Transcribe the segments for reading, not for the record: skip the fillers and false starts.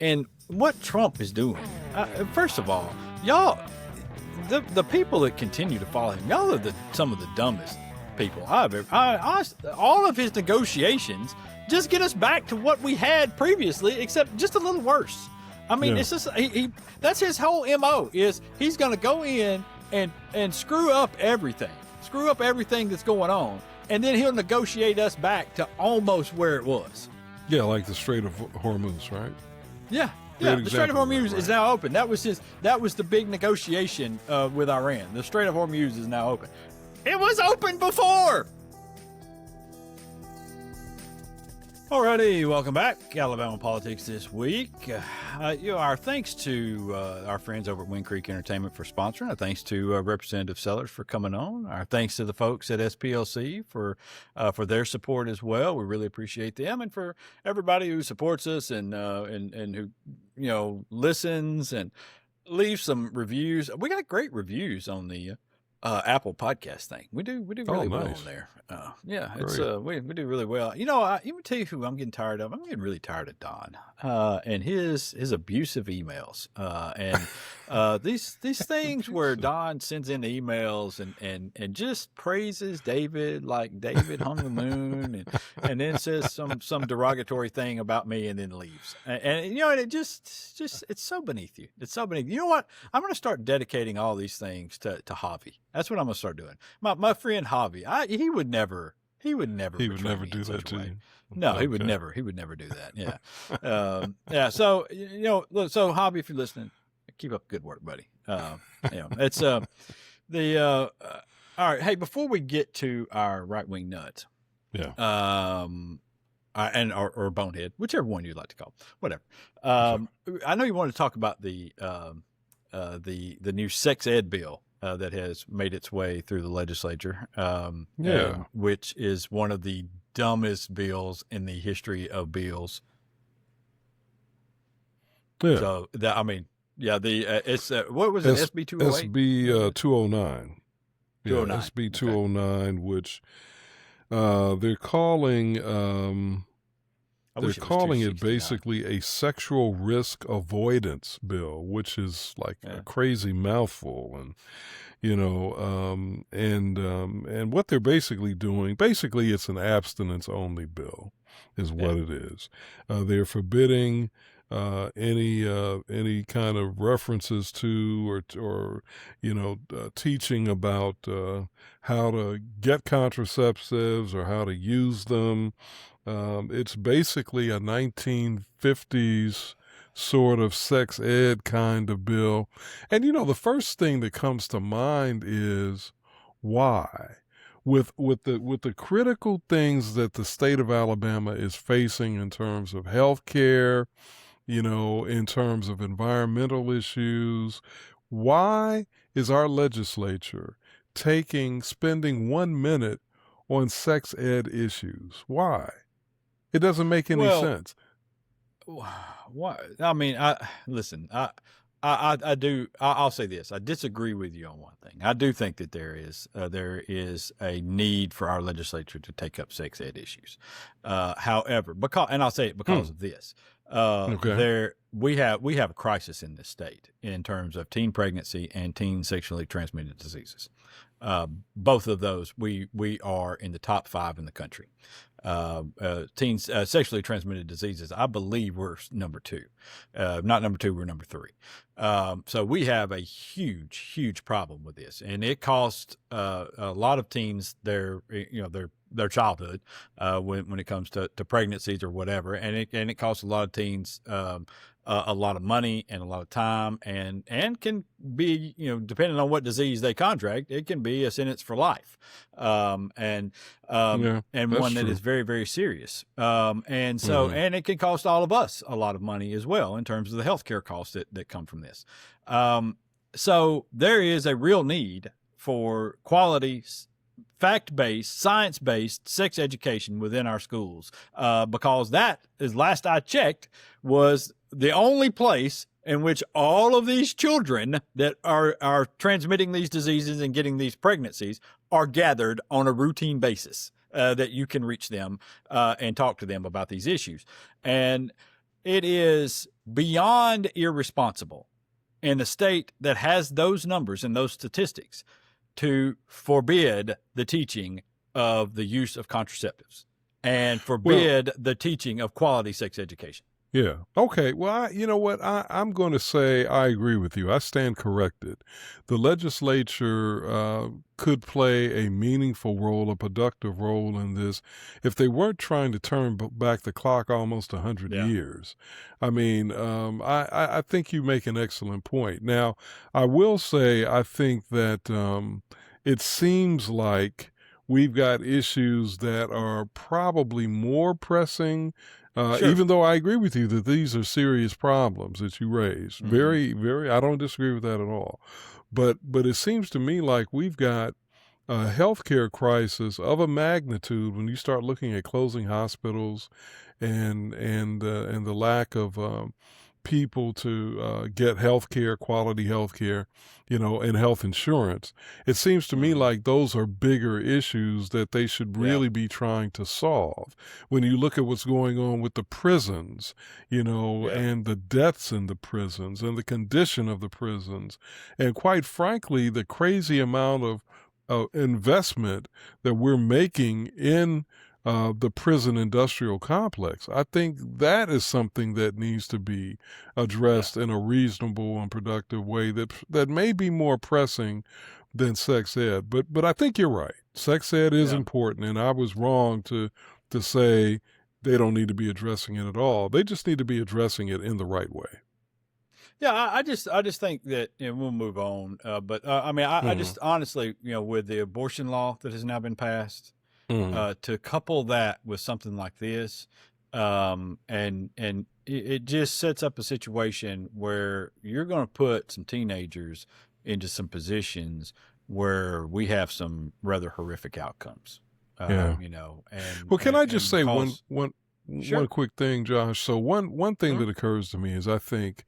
And what Trump is doing, first of all, y'all, the people that continue to follow him, y'all are some of the dumbest people I've ever. All of his negotiations just get us back to what we had previously, except just a little worse. I mean, it's just that's his whole MO is he's going to go in and screw up everything that's going on, and then he'll negotiate us back to almost where it was. Yeah, like the Strait of Hormuz, right? Yeah. The Strait of Hormuz is now open. That was the big negotiation with Iran. The Strait of Hormuz is now open. It was open before. Alrighty, welcome back. Alabama Politics This Week. Our thanks to our friends over at Wind Creek Entertainment for sponsoring. Our thanks to Representative Sellers for coming on. Our thanks to the folks at SPLC for their support as well. We really appreciate them, and for everybody who supports us and who listens and leaves some reviews. We got great reviews on the Apple podcast thing. We do really well on there. It's we do really well. Let me tell you who I'm getting tired of. I'm getting really tired of Don and his abusive emails and these things where Don sends in emails and just praises David like David hung the moon and then says some derogatory thing about me and then leaves. And it just it's so beneath you. It's so beneath you. You know what? I'm going to start dedicating all these things to Javi. That's what I'm going to start doing. My friend Javi, he would never do that to you. No, okay. He would never do that. Yeah. So, look, so Javi, if you're listening, keep up good work, buddy. It's all right. Hey, before we get to our right-wing nuts, or bonehead, whichever one you'd like to call, whatever. I know you want to talk about the new sex ed bill that has made its way through the legislature, which is one of the dumbest bills in the history of bills. Yeah. So it's what was it? SB 208? SB 209. 209. Yeah, SB 209, which they're calling. They're calling it basically a sexual risk avoidance bill, which is like a crazy mouthful. And what they're basically doing, it's an abstinence-only bill is what it is. They're forbidding any kind of references to or teaching about how to get contraceptives or how to use them. It's basically a 1950s sort of sex ed kind of bill. And, the first thing that comes to mind is why? With the critical things that the state of Alabama is facing in terms of health care, in terms of environmental issues, why is our legislature spending 1 minute on sex ed issues? Why? It doesn't make any sense. What? I mean, I'll say this. I disagree with you on one thing. I do think that there is a need for our legislature to take up sex ed issues. However, I'll say it because of this. We have a crisis in this state in terms of teen pregnancy and teen sexually transmitted diseases. Both of those, we are in the top 5 in the country. Teens sexually transmitted diseases, I believe we're number 2. Not number 2, we're number 3. So we have a huge problem with this, and it costs a lot of teens their childhood when it comes to pregnancies or whatever, and it costs a lot of teens a lot of money and a lot of time, and can be, depending on what disease they contract, it can be a sentence for life, and one that is very, very serious. And it can cost all of us a lot of money as well in terms of the healthcare costs that come from this. So there is a real need for quality, fact-based, science-based sex education within our schools, because that, as last I checked, was the only place in which all of these children that are transmitting these diseases and getting these pregnancies are gathered on a routine basis, that you can reach them and talk to them about these issues. And it is beyond irresponsible in a state that has those numbers and those statistics to forbid the teaching of the use of contraceptives and forbid the teaching of quality sex education. Yeah. Okay. Well, you know what? I'm going to say I agree with you. I stand corrected. The legislature could play a meaningful role, a productive role in this if they weren't trying to turn back the clock almost 100 years. I mean, I think you make an excellent point. Now, I will say I think that it seems like we've got issues that are probably more pressing. Even though I agree with you that these are serious problems that you raised. Very, very, I don't disagree with that at all. But it seems to me like we've got a healthcare crisis of a magnitude when you start looking at closing hospitals and the lack of people to get healthcare, quality healthcare, and health insurance. It seems to me like those are bigger issues that they should really be trying to solve. When you look at what's going on with the prisons, and the deaths in the prisons and the condition of the prisons, and quite frankly, the crazy amount of investment that we're making in the prison industrial complex. I think that is something that needs to be addressed in a reasonable and productive way that may be more pressing than sex ed. But I think you're right. Sex ed is important, and I was wrong to say they don't need to be addressing it at all. They just need to be addressing it in the right way. Yeah, I just think that, we'll move on. I just honestly, with the abortion law that has now been passed, to couple that with something like this, and it just sets up a situation where you're going to put some teenagers into some positions where we have some rather horrific outcomes. Can I just say one quick thing, Josh? So one thing that occurs to me is I think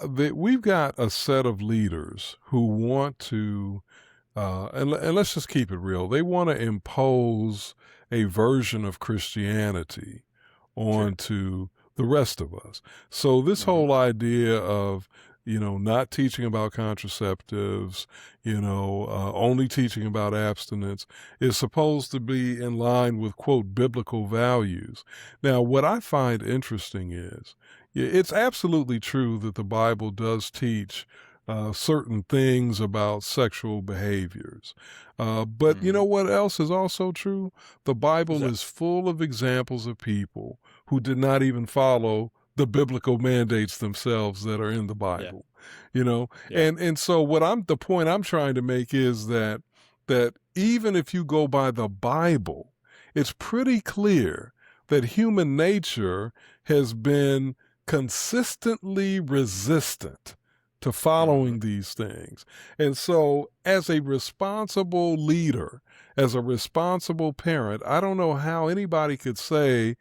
that we've got a set of leaders who want to, and let's just keep it real, they want to impose a version of Christianity onto the rest of us. So this whole idea of, not teaching about contraceptives, only teaching about abstinence is supposed to be in line with, quote, biblical values. Now, what I find interesting is, it's absolutely true that the Bible does teach certain things about sexual behaviors. But you know what else is also true? The Bible is full of examples of people who did not even follow the biblical mandates themselves that are in the Bible, And so the point I'm trying to make is that even if you go by the Bible, it's pretty clear that human nature has been consistently resistant to following these things. And so as a responsible leader, as a responsible parent, I don't know how anybody could say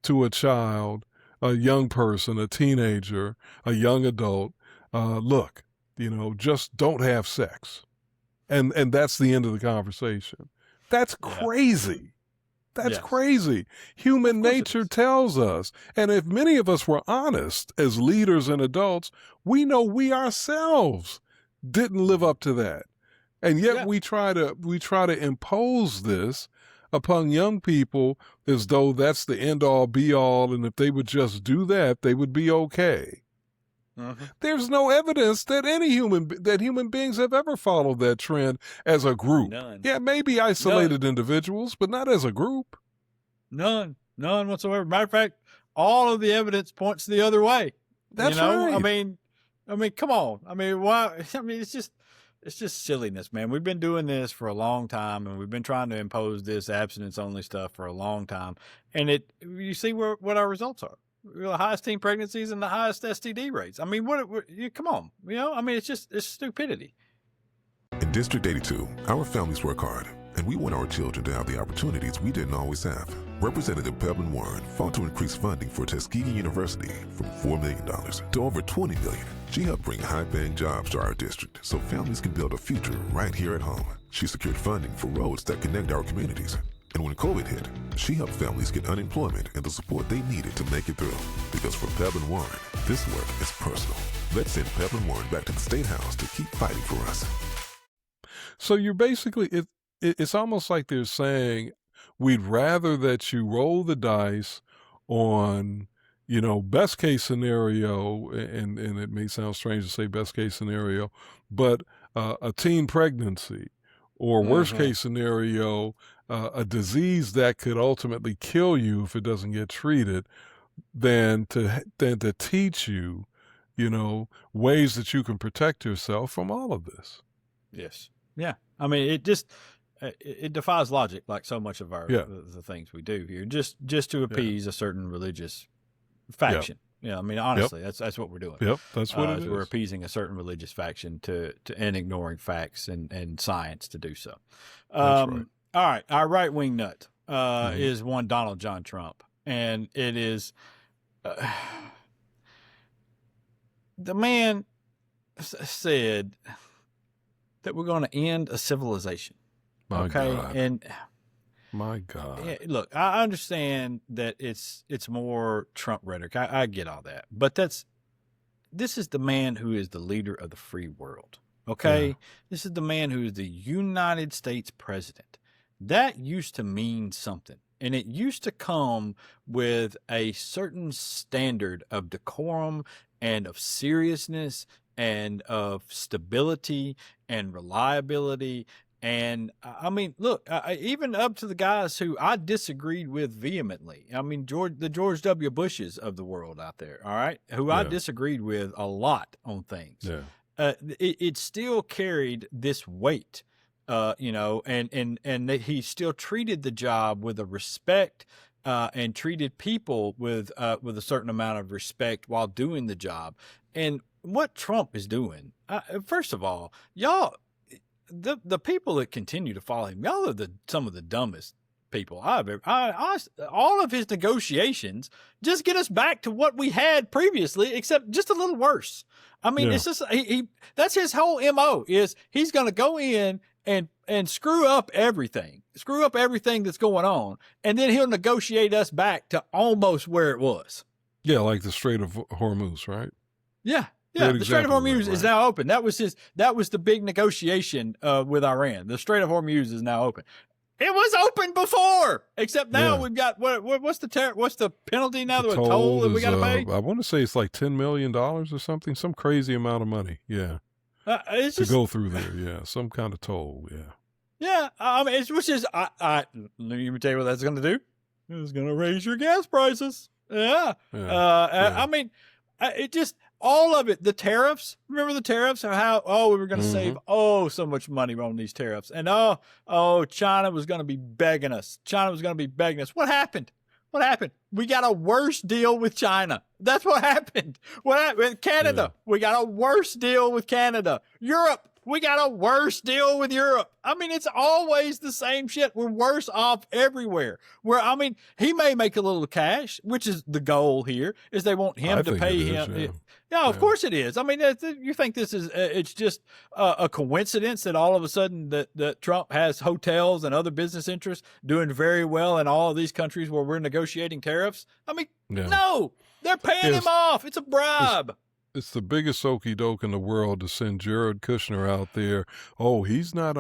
to a child, a young person, a teenager, a young adult, look, just don't have sex. And that's the end of the conversation. That's crazy. That's crazy. Human nature tells us. And if many of us were honest as leaders and adults, we know we ourselves didn't live up to that. And yet we try to impose this upon young people as though that's the end all be all. And if they would just do that, they would be okay. There's no evidence that human beings have ever followed that trend as a group. None. Yeah, maybe isolated individuals, but not as a group. None whatsoever. Matter of fact, all of the evidence points the other way. That's right. I mean, come on. I mean, why? I mean, it's just silliness, man. We've been doing this for a long time, and we've been trying to impose this abstinence-only stuff for a long time. And you see what our results are. The highest teen pregnancies and the highest STD rates. I mean, come on, it's stupidity. In District 82, our families work hard, and we want our children to have the opportunities we didn't always have. Representative Pebblin Warren fought to increase funding for Tuskegee University from $4 million to over $20 million. She helped bring high-paying jobs to our district so families can build a future right here at home. She secured funding for roads that connect our communities, And when COVID hit, she helped families get unemployment and the support they needed to make it through. Because for Peb and Warren, this work is personal. Let's send Peb and Warren back to the State House to keep fighting for us. So you're basically, it's almost like they're saying, we'd rather that you roll the dice on, best case scenario, and it may sound strange to say best case scenario, but a teen pregnancy, or worst case scenario, a disease that could ultimately kill you if it doesn't get treated, than to teach you, ways that you can protect yourself from all of this. Yes. Yeah. I mean, it defies logic, like so much of the things we do here, just to appease a certain religious faction. Yeah. I mean, honestly, that's what we're doing. Yep. That's what it is. We're appeasing a certain religious faction and ignoring facts and science to do so. That's right. All right. Our right-wing nut is one Donald John Trump. And it is the man said that we're going to end a civilization. My God. And my God. Look, I understand that it's more Trump rhetoric. I get all that. But this is the man who is the leader of the free world. Okay? Yeah. This is the man who is the United States president. That used to mean something. And it used to come with a certain standard of decorum and of seriousness and of stability and reliability. And I mean, look, even up to the guys who I disagreed with vehemently. I mean, the George W. Bushes of the world out there, all right, who I disagreed with a lot on things. Yeah. It still carried this weight. And he still treated the job with a respect, and treated people with a certain amount of respect while doing the job. And what Trump is doing, first of all, y'all, the people that continue to follow him, y'all are some of the dumbest people I've ever. All of his negotiations just get us back to what we had previously, except just a little worse. I mean, it's just that's his whole MO is he's going to go in and screw up everything that's going on, and then he'll negotiate us back to almost where it was. Yeah, like the Strait of Hormuz, right? Yeah. Yeah, the Strait of Hormuz is now open. That was the big negotiation with Iran. The Strait of Hormuz is now open. It was open before, except now we've got what's the penalty now? The toll that we got to pay? I want to say it's like $10 million or something, some crazy amount of money. Yeah. To go through there, some kind of toll, Yeah, I mean, let me tell you what that's going to do. It's going to raise your gas prices. I mean, it just, all of it, the tariffs, remember the tariffs, how we were going to save, so much money on these tariffs. And, China was going to be begging us. What happened? We got a worse deal with China. That's what happened. What happened with Canada? Yeah. We got a worse deal with Canada. Europe, we got a worse deal with Europe. I mean, it's always the same shit. We're worse off everywhere. He may make a little cash, which is the goal here, is they want him to pay him. Yeah, of course it is. I mean, you think this is, it's just a coincidence that all of a sudden that Trump has hotels and other business interests doing very well in all of these countries where we're negotiating tariffs? I mean, no, they're paying him off. It's a bribe. It's the biggest okie doke in the world to send Jared Kushner out there. Oh, he's not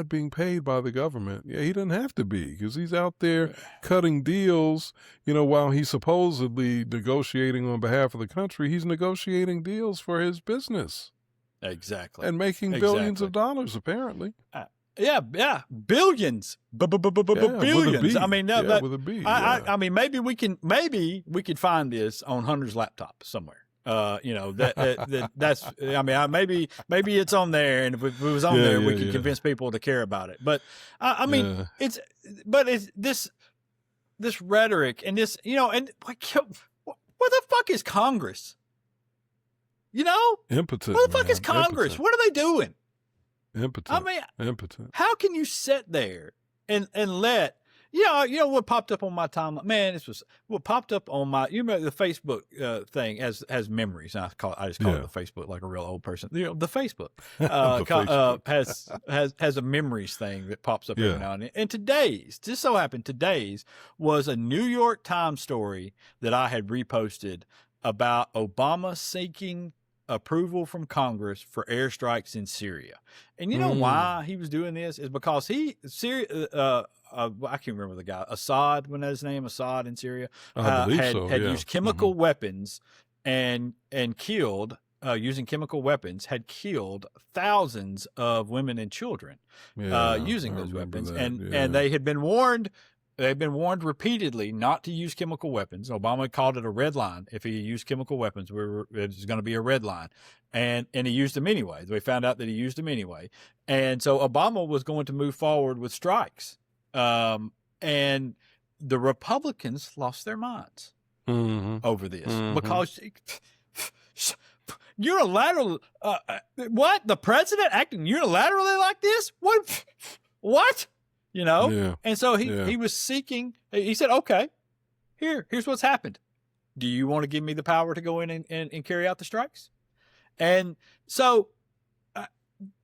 being paid by the government. Yeah, he doesn't have to be, because he's out there cutting deals. While he's supposedly negotiating on behalf of the country, he's negotiating deals for his business. Exactly. And making billions of dollars, apparently. Billions. Billions. I mean, with a B. I mean, maybe we could find this on Hunter's laptop somewhere. That's. I mean, maybe it's on there, and if it was on there, we could convince people to care about it. But it's this rhetoric and this, and like, what the fuck is Congress? Impotent. What the fuck is Congress? Impotent. What are they doing? Impotent. I mean, impotent. How can you sit there and let You know what popped up on my timeline? Man, this was what popped up on my. You remember the Facebook thing has memories. I just call it the Facebook like a real old person. You know, the Facebook, Facebook. has a memories thing that pops up every now and then. And today's just so happened today's was a New York Times story that I had reposted about Obama seeking approval from Congress for airstrikes in Syria. And you know why he was doing this is because I can't remember the guy, Assad, when his name, Assad in Syria, I believe had used chemical weapons and killed, using chemical weapons, had killed thousands of women and children using those weapons. And they had been warned. They've been warned repeatedly not to use chemical weapons. Obama called it a red line. If he used chemical weapons, it was going to be a red line. And he used them anyway. We found out that he used them anyway. And so Obama was going to move forward with strikes. And the Republicans lost their minds over this because unilateral, what? The president acting unilaterally like this? What? You know? Yeah. And so he was seeking, he said, okay, here's what's happened. Do you want to give me the power to go in and carry out the strikes? And so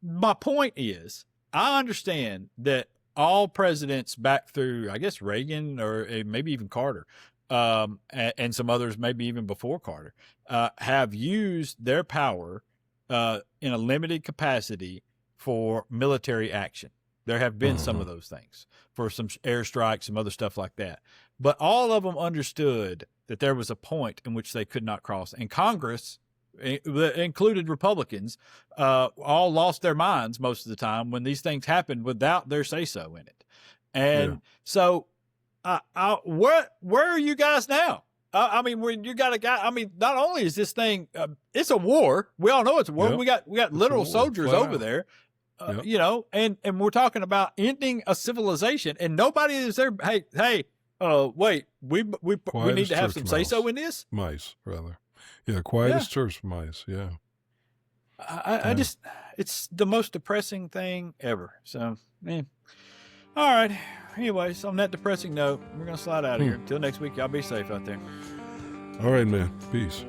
my point is, I understand that all presidents back through, I guess, Reagan or maybe even Carter, and some others, maybe even before Carter, have used their power in a limited capacity for military action. There have been some of those things for some airstrikes, some other stuff like that. But all of them understood that there was a point in which they could not cross. And Congress, included Republicans, all lost their minds most of the time when these things happened without their say-so in it. And so where are you guys now? I mean, when you got a guy, I mean, not only is this thing, it's a war. We all know it's a war. Yep. We got literal soldiers over there. You know, and we're talking about ending a civilization, and nobody is there. Hey, wait, we need to have some say so in this. Mice, rather, quiet as church mice. Yeah, I just, it's the most depressing thing ever. So, man, all right. Anyways, on that depressing note, we're gonna slide out of here. Until next week, y'all be safe out there. All right, man. Peace.